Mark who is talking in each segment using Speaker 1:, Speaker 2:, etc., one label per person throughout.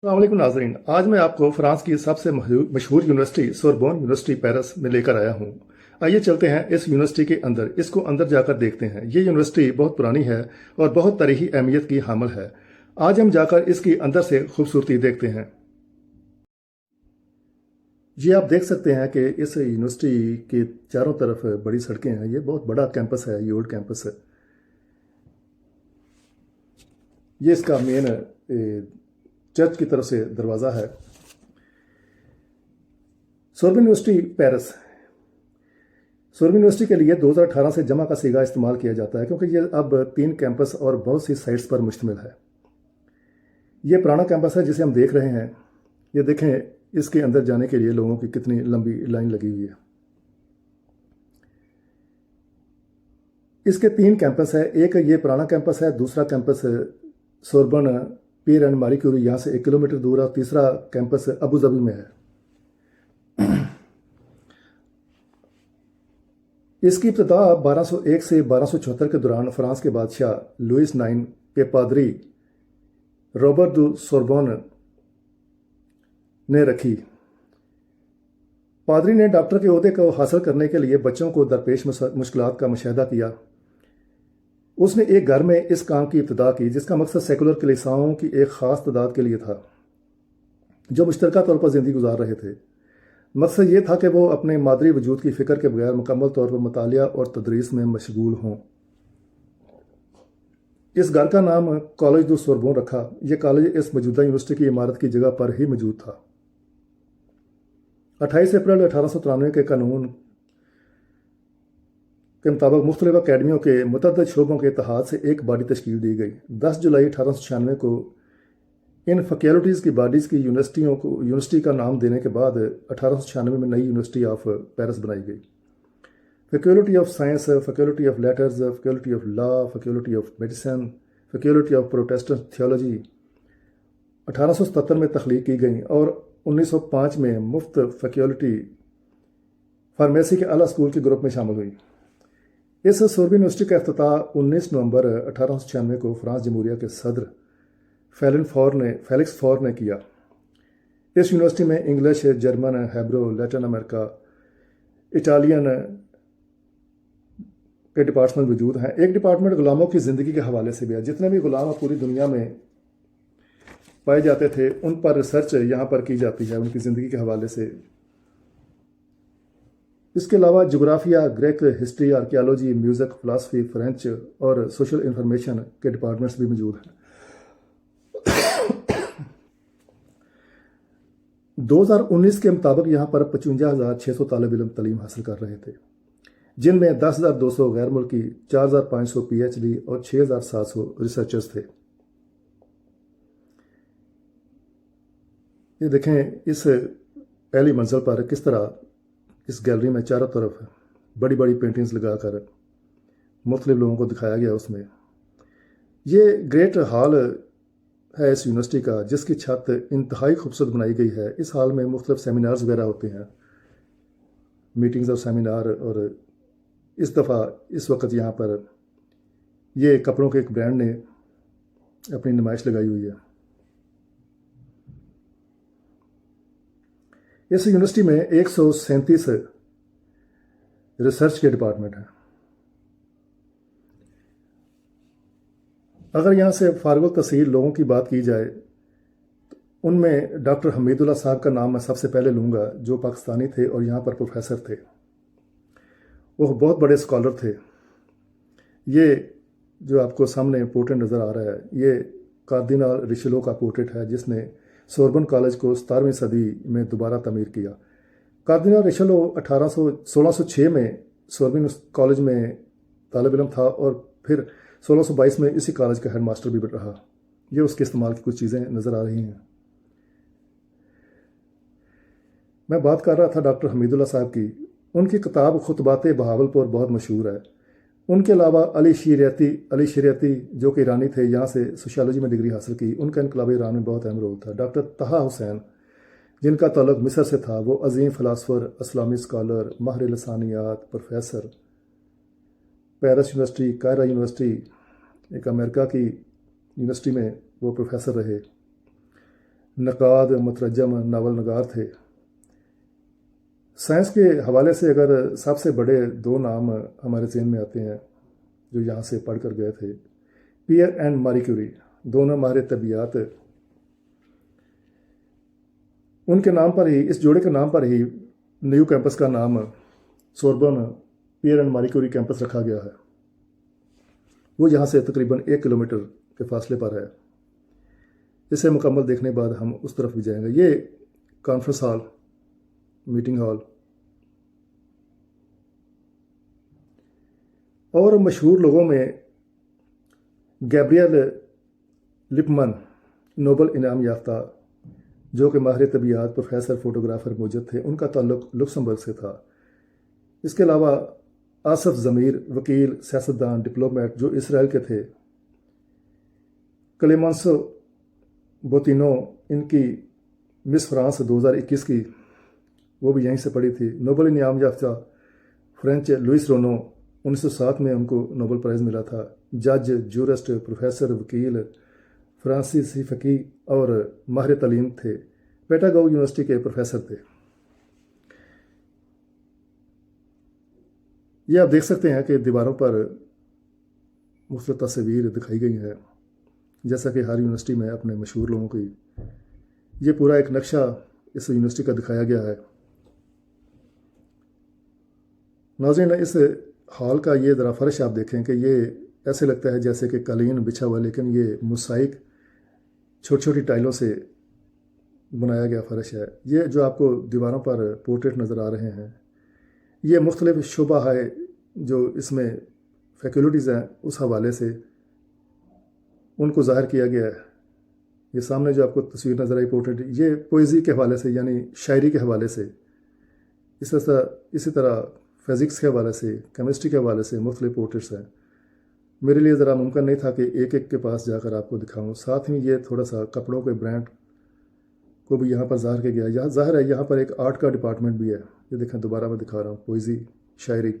Speaker 1: अस्सलाम नाजरीन, आज मैं आपको फ्रांस की सबसे मशहूर यूनिवर्सिटी सोरबोन यूनिवर्सिटी पेरिस में लेकर आया हूँ। आइए चलते हैं इस यूनिवर्सिटी के अंदर, इसको अंदर जाकर देखते हैं। ये यूनिवर्सिटी बहुत पुरानी है और बहुत तारीखी अहमियत की हामिल है। आज हम जाकर इसकी अंदर से खूबसूरती देखते हैं। ये आप देख सकते हैं कि इस यूनिवर्सिटी के चारों तरफ बड़ी सड़कें हैं। ये बहुत बड़ा कैंपस है, ये ओल्ड कैंपस है। ये इसका मेन चर्च की तरफ से दरवाज़ा है। सोरबन यूनिवर्सिटी पेरिस, सोरबन यूनिवर्सिटी के लिए 2018 से जमा का सीगा इस्तेमाल किया जाता है, क्योंकि ये अब 3 कैंपस और बहुत सी साइट्स पर मुश्तमिल है। ये पुराना कैंपस है जिसे हम देख रहे हैं। ये देखें, इसके अंदर जाने के लिए लोगों की कितनी लंबी लाइन लगी हुई है। इसके 3 कैंपस है। एक ये पुराना कैंपस है, दूसरा कैंपस सोरबन पियर एंड मारी क्यूरी, यहाँ से 1 किलोमीटर दूर है, और तीसरा कैंपस अबू धाबी में है। इसकी इब्तिदा 1201 से 1274 के दौरान फ्रांस के बादशाह लुइस IX के पादरी रॉबर्ट दु सोरबोन ने रखी। पादरी ने डॉक्टर के ओहदे को हासिल करने के लिए बच्चों को दरपेश मुश्किलात का मुशाहिदा किया। उसने एक घर में इस काम की इब्तिदा की, जिसका मकसद सेकुलर कलीसियाओं की एक ख़ास तादाद के लिए था जो मुश्तरका तौर पर ज़िंदगी गुजार रहे थे। मकसद ये था कि वो अपने मादरी वजूद की फ़िक्र के बगैर मुकम्मल तौर पर मुतालिया और तदरीस में मशगूल हों। इस घर का नाम कॉलेज दु सोरबोन रखा। यह कॉलेज इस मौजूदा यूनिवर्सिटी की इमारत की जगह पर ही मौजूद था। 28 अप्रैल 1893 के कानून के मुताबिक मुख्तलिफ अकेडमियों के मुतअद्दिद शोबों के इत्तेहाद से एक बॉडी तश्कील दी गई। 10 जुलाई 1896 को इन फैकल्टीज़ की बॉडीज़ की यूनिवर्सिटी का नाम देने के बाद 1896 में नई यूनिवर्सिटी ऑफ पेरिस बनाई गई। Faculty of science, faculty of letters, faculty of law, faculty of medicine, faculty of Protestant theology 1877 में तख्लीक की गई, और 1905 में मुफ्त फैकल्टी फार्मेसी के आला स्कूल के ग्रुप में शामिल हुई। इस सोरबन यूनिवर्सिटी का इफ्तिताह 19 नवंबर 1896 को फ्रांस जमहूरिया के सदर फेलिक्स फॉर ने किया। इस यूनिवर्सिटी में English, German, Hebrew, Latin America, Italian के डिपार्टमेंट मौजूद हैं। एक डिपार्टमेंट गुलामों की ज़िंदगी के हवाले से भी है। जितने भी गुलाम पूरी दुनिया में पाए जाते थे, उन पर रिसर्च यहाँ पर की जाती है, उनकी ज़िंदगी के हवाले से। इसके अलावा जोग्राफिया, Greek history, archaeology, music, philosophy, French और सोशल इंफॉर्मेशन के डिपार्टमेंट्स भी मौजूद हैं। 2019 के मुताबिक यहाँ पर 55,600 तालिब इल्म तालीम हासिल कर रहे थे, जिनमें 10,200 गैर मुल्की, 4,500 PhD और 6,700 रिसर्चर्स थे। ये देखें, इस पहली मंजिल पर किस तरह इस गैलरी में चारों तरफ बड़ी बड़ी पेंटिंग्स लगाकर मुख्तलिफ लोगों को दिखाया गया। उसमें ये ग्रेट हॉल है इस यूनिवर्सिटी का, जिसकी छत इंतहाई खूबसूरत बनाई गई है। इस हॉल में मुख्तलिफ सेमिनार्स वगैरह होते हैं, मीटिंग्स और सेमिनार। और इस दफ़ा इस वक्त यहाँ पर ये कपड़ों के एक ब्रांड ने अपनी नुमाइश लगाई हुई है। इस यूनिवर्सिटी में 137 रिसर्च के डिपार्टमेंट हैं। अगर यहाँ से फारुल तहसील लोगों की बात की जाए, तो उनमें डॉक्टर हमीदुल्लाह साहब का नाम मैं सबसे पहले लूँगा, जो पाकिस्तानी थे और यहाँ पर प्रोफेसर थे। वो बहुत बड़े स्कॉलर थे। ये जो आपको सामने पोर्ट्रेट नज़र आ रहा है, ये कार्दिनाल रिशेलो का पोर्ट्रेट है, जिसने सोरबन कॉलेज को 17वीं सदी में दोबारा तमीर किया। कार्दिनाल रिशेलो 1606 में सोरबन कॉलेज में तालिब इल्म था, और फिर 1622 में इसी कॉलेज का हेड मास्टर भी रहा। ये उसके इस्तेमाल की कुछ चीज़ें नज़र आ रही हैं। मैं बात कर रहा था डॉक्टर हमीदुल्लाह साहब की। उनकी किताब खुतबात बहावलपुर बहुत मशहूर है। उनके अलावा अली शरीयती जो कि ईरानी थे, यहाँ से सोशियोलॉजी में डिग्री हासिल की। उनका इनकलाब ईरान में बहुत अहम रोल था। डॉक्टर तहा हुसैन, जिनका ताल्लुक मिस्र से था, वो अजीम फ़िलासफ़र, इस्लामी स्कॉलर, माहिर लसानियात, प्रोफेसर, पेरिस यूनिवर्सिटी, कायरा यूनिवर्सिटी, एक अमेरिका की यूनिवर्सिटी में वो प्रोफेसर रहे। نقاد، مترجم، ناول نگار تھے۔ سائنس کے حوالے سے اگر سب سے بڑے دو نام ہمارے ذہن میں آتے ہیں جو یہاں سے پڑھ کر گئے تھے، پیئر اینڈ ماری کیوری، دونوں ماہر طبیعیات، ان کے نام پر ہی، اس جوڑے کے نام پر ہی نیو کیمپس کا نام سوربن پیئر اینڈ ماری کیوری کیمپس رکھا گیا ہے۔ وہ یہاں سے تقریباً 1 کلومیٹر کے فاصلے پر ہے۔ اسے مکمل دیکھنے بعد ہم اس طرف بھی جائیں گے۔ یہ کانفرنس ہال، میٹنگ ہال، اور مشہور لوگوں میں گیبریل لپمن، نوبل انعام یافتہ، جو کہ ماہر طبیعیات، پروفیسر، فوٹوگرافر موجود تھے، ان کا تعلق لکسمبرگ سے تھا۔ اس کے علاوہ آصف ضمیر، وکیل، سیاستدان، ڈپلومیٹ جو اسرائیل کے تھے، کلیمنسو بوتینو، ان کی مس فرانس 2021 کی، وہ بھی یہیں سے پڑھی تھی۔ نوبل انعام یافتہ فرینچ لوئس رونو، 1907 میں ان کو نوبل پرائز ملا تھا۔ جج، جورسٹ، پروفیسر، وکیل، فرانسیسی فقی اور ماہر تعلیم تھے۔ پیٹاگو یونیورسٹی کے پروفیسر تھے۔ یہ آپ دیکھ سکتے ہیں کہ دیواروں پر مختلف تصاویر دکھائی گئی ہیں، جیسا کہ ہر یونیورسٹی میں اپنے مشہور لوگوں کی۔ یہ پورا ایک نقشہ اس یونیورسٹی کا دکھایا گیا ہے۔ ناظرین، اس ہال کا یہ ذرا فرش آپ دیکھیں کہ یہ ایسے لگتا ہے جیسے کہ قالین بچھا ہوا، لیکن یہ موزائک چھوٹی چھوٹی ٹائلوں سے بنایا گیا فرش ہے۔ یہ جو آپ کو دیواروں پر پورٹریٹ نظر آ رہے ہیں، یہ مختلف شعبہ ہے جو اس میں فیکلٹیز ہیں، اس حوالے سے ان کو ظاہر کیا گیا ہے۔ یہ سامنے جو آپ کو تصویر نظر آئی پورٹریٹ، یہ پوئزی کے حوالے سے، یعنی شاعری کے حوالے سے، اسی طرح فزکس کے حوالے سے، کیمسٹری کے حوالے سے مختلف پورٹریٹس ہیں۔ میرے لیے ذرا ممکن نہیں تھا کہ ایک ایک کے پاس جا کر آپ کو دکھاؤں۔ ساتھ ہی یہ تھوڑا سا کپڑوں کے برانڈ کو بھی یہاں پر ظاہر کیا گیا ہے۔ یہاں ظاہر ہے یہاں پر ایک آرٹ کا ڈپارٹمنٹ بھی ہے۔ یہ دیکھیں، دوبارہ میں دکھا رہا ہوں، پوئزی، شاعری۔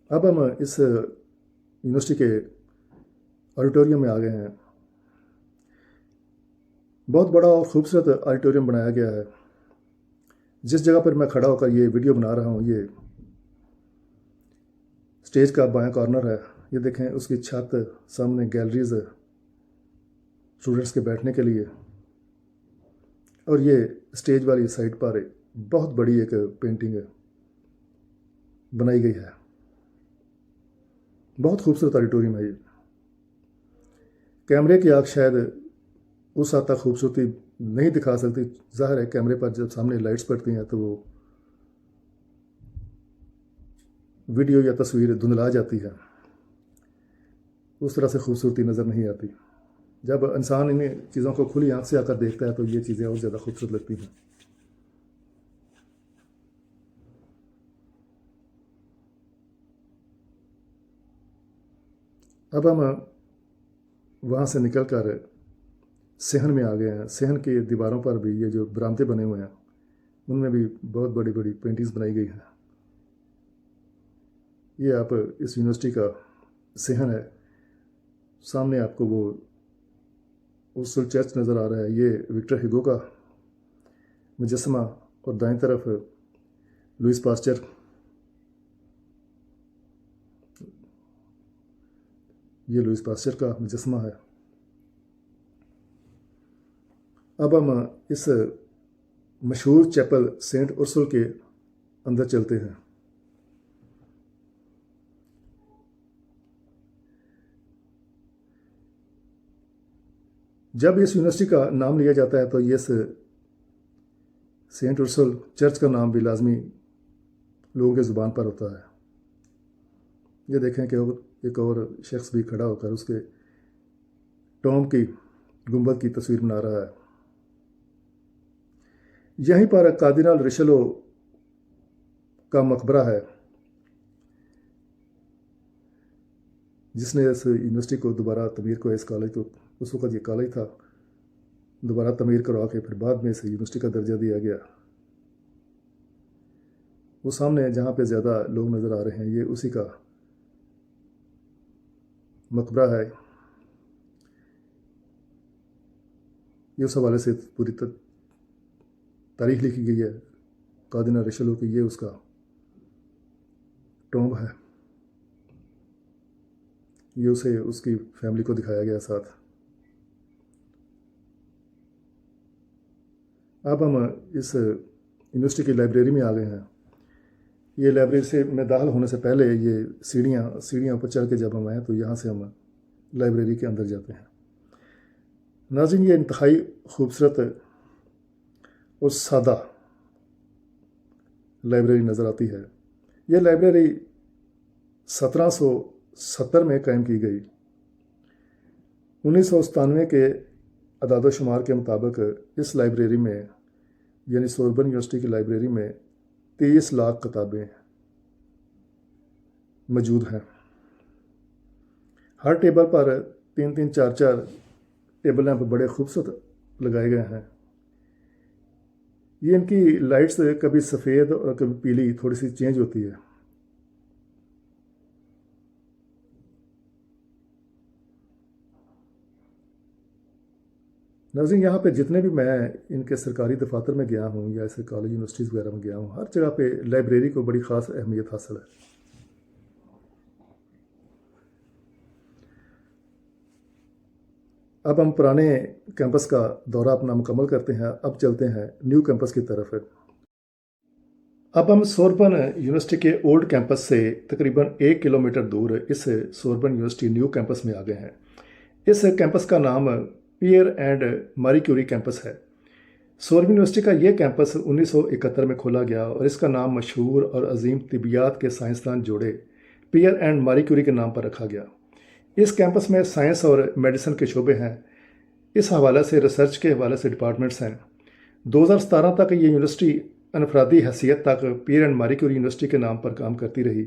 Speaker 1: اب ہم اس یونیورسٹی کے آڈیٹوریم میں آ گئے ہیں۔ بہت بڑا اور خوبصورت آڈیٹوریم بنایا گیا ہے۔ جس جگہ پر میں کھڑا ہو کر یہ ویڈیو بنا رہا ہوں، یہ اسٹیج کا بایاں کارنر ہے۔ یہ دیکھیں، اس کی چھت، سامنے گیلریز اسٹوڈنٹس کے بیٹھنے کے لیے، اور یہ اسٹیج والی سائڈ پر بہت بڑی ایک پینٹنگ بنائی گئی ہے۔ بہت خوبصورت آڈیٹوریم ہے یہ۔ کیمرے کی آنکھ شاید اس حد تک خوبصورتی نہیں دکھا سکتی۔ ظاہر ہے کیمرے پر جب سامنے لائٹس پڑتی ہیں تو وہ ویڈیو یا تصویر دھندلا جاتی ہے، اس طرح سے خوبصورتی نظر نہیں آتی۔ جب انسان ان چیزوں کو کھلی آنکھ سے آ کر دیکھتا ہے تو یہ چیزیں اور زیادہ خوبصورت لگتی ہیں۔ اب ہم وہاں سے نکل کر صحن میں آ گئے ہیں۔ صحن کی دیواروں پر بھی یہ جو برآمدیں بنے ہوئے ہیں، ان میں بھی بہت بڑی بڑی پینٹنگز بنائی گئی ہیں۔ یہ آپ اس یونیورسٹی کا صحن ہے۔ سامنے آپ کو وہ اورسل چرچ نظر آ رہا ہے۔ یہ وکٹر ہیگو کا مجسمہ، اور دائیں طرف لوئس پاسچر۔ یہ لوئس پاسچر کا مجسمہ ہے۔ اب ہم اس مشہور چیپل سینٹ ارسل کے اندر چلتے ہیں۔ جب اس یونیورسٹی کا نام لیا جاتا ہے تو اس سینٹ ارسل چرچ کا نام بھی لازمی لوگوں کی زبان پر ہوتا ہے۔ یہ دیکھیں کہ ایک اور شخص بھی کھڑا ہو کر اس کے ٹوم کی گنبد کی تصویر بنا رہا ہے۔ یہیں پر کارڈینل ریشلو کا مقبرہ ہے، جس نے اس یونیورسٹی کو دوبارہ تعمیر کو، اس کالج کو، اس وقت یہ کالج تھا، دوبارہ تعمیر کروا کے پھر بعد میں اسے یونیورسٹی کا درجہ دیا گیا۔ وہ سامنے جہاں پہ زیادہ لوگ نظر آ رہے ہیں، یہ اسی کا मकबरा है, ये उस हवाले से पूरी तारीख लिखी गई है कादिना रिशलो की, ये उसका टॉम्ब है, ये उसे उसकी फैमिली को दिखाया गया साथ। अब हम इस यूनिवर्सिटी की लाइब्रेरी में आ गए हैं। ये लाइब्रेरी से में दाखिल होने से पहले ये सीढ़ियाँ ऊपर चढ़ के जब हम आए तो यहाँ से हम लाइब्रेरी के अंदर जाते हैं। नाज़रीन, ये इंतहाई खूबसूरत और सादा लाइब्रेरी नज़र आती है। यह लाइब्रेरी 1770 में कायम की गई। 1997 के अदाद शुमार के मुताबिक इस लाइब्रेरी में, यानी सोरबन यूनिवर्सिटी की लाइब्रेरी में 23 लाख किताबें मौजूद हैं। हर टेबल पर 3-3, 4-4 टेबल लैंप बड़े खूबसूरत लगाए गए हैं। ये इनकी लाइट्स कभी सफ़ेद और कभी पीली थोड़ी सी चेंज होती है। नाज़रीन, यहाँ पे जितने भी मैं इनके सरकारी दफातर में गया हूँ या ऐसे कॉलेज यूनिवर्सिटीज़ वगैरह में गया हूँ, हर जगह पे लाइब्रेरी को बड़ी ख़ास अहमियत हासिल है। अब हम पुराने कैंपस का दौरा अपना मुकम्मल करते हैं। अब चलते हैं न्यू कैंपस की तरफ। अब हम सोरबन यूनिवर्सिटी के ओल्ड कैंपस से तकरीबन 1 किलोमीटर दूर इस सोरबन यूनिवर्सिटी न्यू कैंपस में आ गए हैं। इस कैंपस का नाम पियर एंड मारी क्यूरी कैंपस है। सोरबन यूनिवर्सिटी का ये कैंपस 1971 में खोला गया और इसका नाम मशहूर और अजीम तिबियात के साइंसदान जोड़े पियर एंड मारी क्यूरी के नाम पर रखा गया। इस कैंपस में साइंस और मेडिसिन के शोबे हैं। इस हवाले से रिसर्च के हवाले से डिपार्टमेंट्स हैं। 2017 तक ये यूनिवर्सिटी अनफरादी हैसियत तक पियर एंड मारी क्यूरी यूनिवर्सिटी के नाम पर काम करती रही।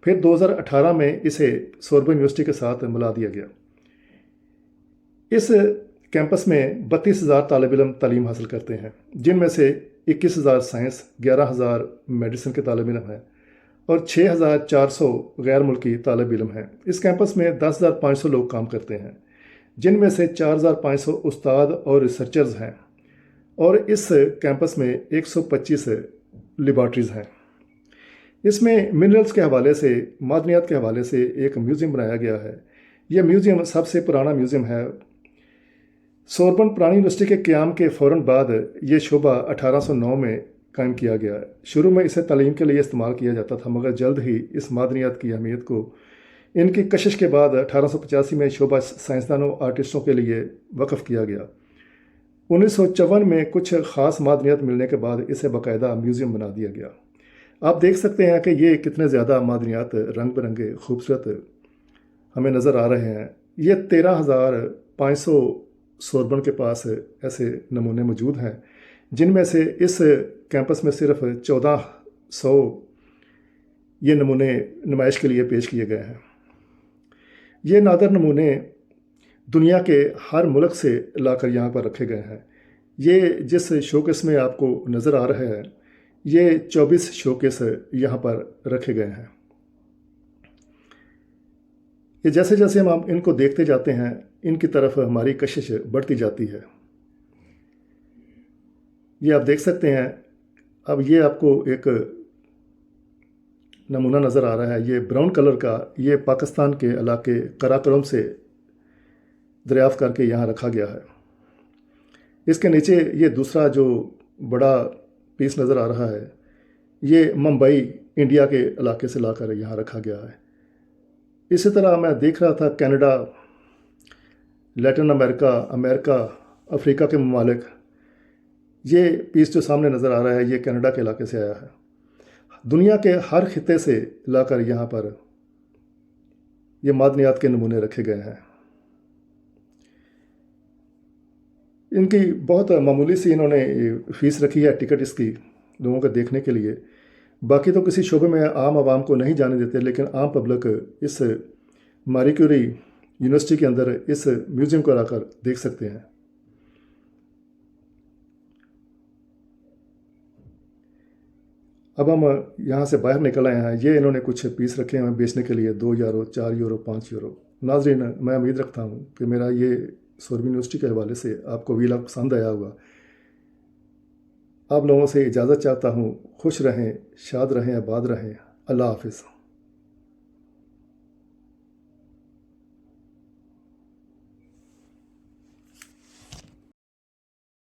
Speaker 1: फिर 2018 में इसे सोरबन यूनिवर्सिटी के साथ मिला दिया गया। इस कैंपस में 32,000 तालिब इल्म तालीम हासिल करते हैं, जिनमें से 21,000 साइंस, 11,000 मेडिसिन के तालिब इल्म हैं और 6,400 गैर मुल्की तालिब इल्म हैं। इस कैंपस में 10,500 लोग काम करते हैं, जिनमें से 4,500 उस्ताद और रिसर्चर्स हैं और इस कैंपस में 125 लेबॉर्ट्रीज़ हैं। इसमें मिनरल्स के हवाले से, मादनियात के हवाले से एक म्यूज़ियम बनाया गया है। यह म्यूज़ियम सबसे पुराना म्यूज़ियम है। सोरबन पुरानी यूनिवर्सिटी के क़याम के फ़ौरन बाद ये शोबा 1809 में कायम किया गया। शुरू में इसे तालीम के लिए इस्तेमाल किया जाता था, मगर जल्द ही इस मादनियात की अहमियत को इनकी कशिश के बाद 1885 में शोबा साइंसदानों आर्टिस्टों के लिए वक्फ़ किया गया। 1954 में कुछ ख़ास मादनियात मिलने के बाद इसे बाकायदा म्यूज़ियम बना दिया गया। आप देख सकते हैं कि ये कितने ज़्यादा मादनियात रंग बिरंगे खूबसूरत हमें नज़र आ रहे हैं। ये 13,500 सोरबन के पास ऐसे नमूने मौजूद हैं, जिनमें से इस कैंपस में सिर्फ 1400 ये नमूने नुमाइश के लिए पेश किए गए हैं। ये नादर नमूने दुनिया के हर मुल्क से लाकर यहाँ पर रखे गए हैं। ये जिस शोकेस में आपको नज़र आ रहे हैं, ये 24 शोकेस यहाँ पर रखे गए हैं। ये जैसे जैसे हम इनको देखते जाते हैं, इनकी तरफ हमारी कशिश बढ़ती जाती है। ये आप देख सकते हैं। अब ये आपको एक नमूना नज़र आ रहा है, ये ब्राउन कलर का, ये पाकिस्तान के इलाके कराकोरम से दरियाफ़्त करके यहाँ रखा गया है। इसके नीचे ये दूसरा जो बड़ा पीस नज़र आ रहा है, ये मुंबई इंडिया के इलाके से लाकर यहाँ रखा गया है। इसी तरह मैं देख रहा था कनाडा, लैटिन अमेरिका, अफ्रीका के ममालिक। ये पीस जो सामने नज़र आ रहा है, ये कनाडा के इलाके से आया है। दुनिया के हर खिते से लाकर यहाँ पर ये मादनियात के नमूने रखे गए हैं। इनकी बहुत मामूली सी इन्होंने फ़ीस रखी है, टिकट इसकी लोगों को देखने के लिए। बाकी तो किसी शोबे में आम आवाम को नहीं जाने देते, लेकिन आम पब्लिक इस मारी क्यूरी यूनिवर्सिटी के अंदर इस म्यूज़ियम को आकर देख सकते हैं। अब हम यहाँ से बाहर निकल आए हैं। ये इन्होंने कुछ पीस रखे हैं बेचने के लिए, 2 यूरो, 4 यूरो, 5 यूरो। ناظرین میں امید رکھتا ہوں کہ میرا یہ سوربی یونیورسٹی کے حوالے سے آپ کو ویلاگ پسند آیا ہوگا۔ آپ لوگوں سے اجازت چاہتا ہوں، خوش رہیں، شاد رہیں، آباد رہیں۔ اللہ حافظ۔